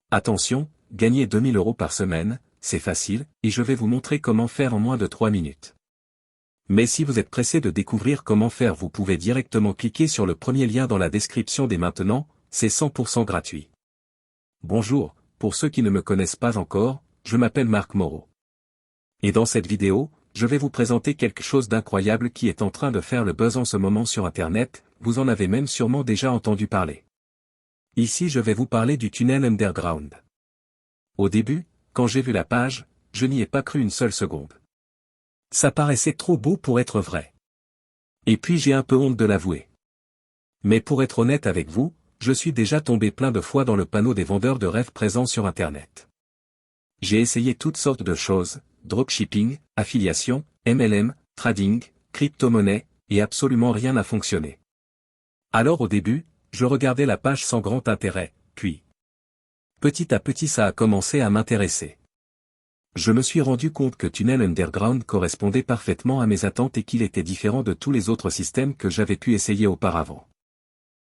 Attention, gagner 2000 € par semaine, c'est facile, et je vais vous montrer comment faire en moins de 3 minutes. Mais si vous êtes pressé de découvrir comment faire, vous pouvez directement cliquer sur le premier lien dans la description dès maintenant, c'est 100% gratuit. Bonjour, pour ceux qui ne me connaissent pas encore, je m'appelle Marc Moreau. Et dans cette vidéo, je vais vous présenter quelque chose d'incroyable qui est en train de faire le buzz en ce moment sur Internet, vous en avez même sûrement déjà entendu parler. Ici je vais vous parler du tunnel underground. Au début, quand j'ai vu la page, je n'y ai pas cru une seule seconde. Ça paraissait trop beau pour être vrai. Et puis j'ai un peu honte de l'avouer. Mais pour être honnête avec vous, je suis déjà tombé plein de fois dans le panneau des vendeurs de rêves présents sur Internet. J'ai essayé toutes sortes de choses, dropshipping, affiliation, MLM, trading, crypto-monnaie, et absolument rien n'a fonctionné. Alors au début, je regardais la page sans grand intérêt, puis petit à petit ça a commencé à m'intéresser. Je me suis rendu compte que Tunnel Underground correspondait parfaitement à mes attentes et qu'il était différent de tous les autres systèmes que j'avais pu essayer auparavant.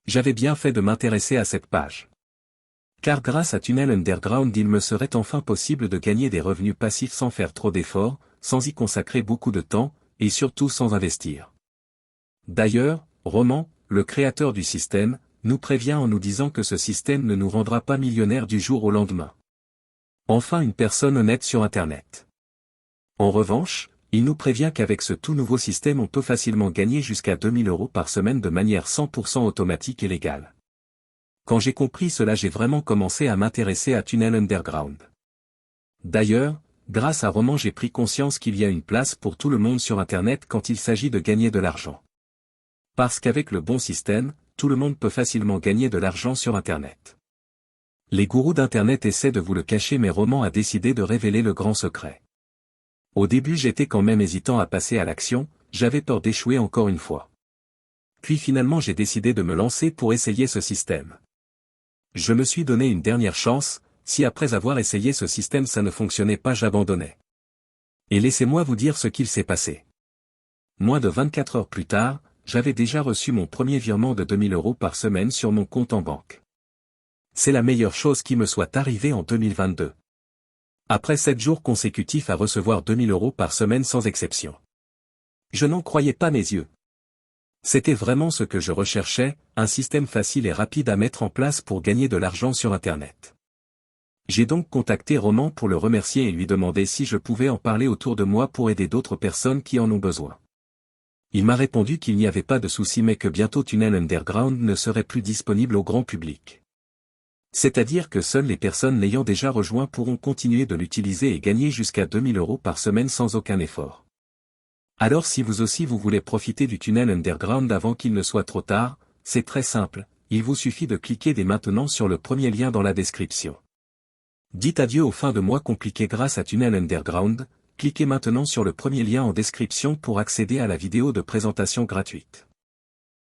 J'avais bien fait de m'intéresser à cette page. Car grâce à Tunnel Underground il me serait enfin possible de gagner des revenus passifs sans faire trop d'efforts, sans y consacrer beaucoup de temps, et surtout sans investir. D'ailleurs, Roman, le créateur du système, nous prévient en nous disant que ce système ne nous rendra pas millionnaires du jour au lendemain. Enfin une personne honnête sur Internet. En revanche, il nous prévient qu'avec ce tout nouveau système on peut facilement gagner jusqu'à 2000 € par semaine de manière 100% automatique et légale. Quand j'ai compris cela j'ai vraiment commencé à m'intéresser à Tunnel Underground. D'ailleurs, grâce à Roman j'ai pris conscience qu'il y a une place pour tout le monde sur Internet quand il s'agit de gagner de l'argent. Parce qu'avec le bon système, tout le monde peut facilement gagner de l'argent sur Internet. Les gourous d'Internet essaient de vous le cacher mais Roman a décidé de révéler le grand secret. Au début j'étais quand même hésitant à passer à l'action, j'avais peur d'échouer encore une fois. Puis finalement j'ai décidé de me lancer pour essayer ce système. Je me suis donné une dernière chance, si après avoir essayé ce système ça ne fonctionnait pas j'abandonnais. Et laissez-moi vous dire ce qu'il s'est passé. Moins de 24 heures plus tard, j'avais déjà reçu mon premier virement de 2000 € par semaine sur mon compte en banque. C'est la meilleure chose qui me soit arrivée en 2022. Après 7 jours consécutifs à recevoir 2000 € par semaine sans exception. Je n'en croyais pas mes yeux. C'était vraiment ce que je recherchais, un système facile et rapide à mettre en place pour gagner de l'argent sur Internet. J'ai donc contacté Roman pour le remercier et lui demander si je pouvais en parler autour de moi pour aider d'autres personnes qui en ont besoin. Il m'a répondu qu'il n'y avait pas de souci mais que bientôt Tunnel Underground ne serait plus disponible au grand public. C'est-à-dire que seules les personnes l'ayant déjà rejoint pourront continuer de l'utiliser et gagner jusqu'à 2000 € par semaine sans aucun effort. Alors si vous aussi vous voulez profiter du Tunnel Underground avant qu'il ne soit trop tard, c'est très simple, il vous suffit de cliquer dès maintenant sur le premier lien dans la description. Dites adieu aux fins de mois compliquées grâce à Tunnel Underground, cliquez maintenant sur le premier lien en description pour accéder à la vidéo de présentation gratuite.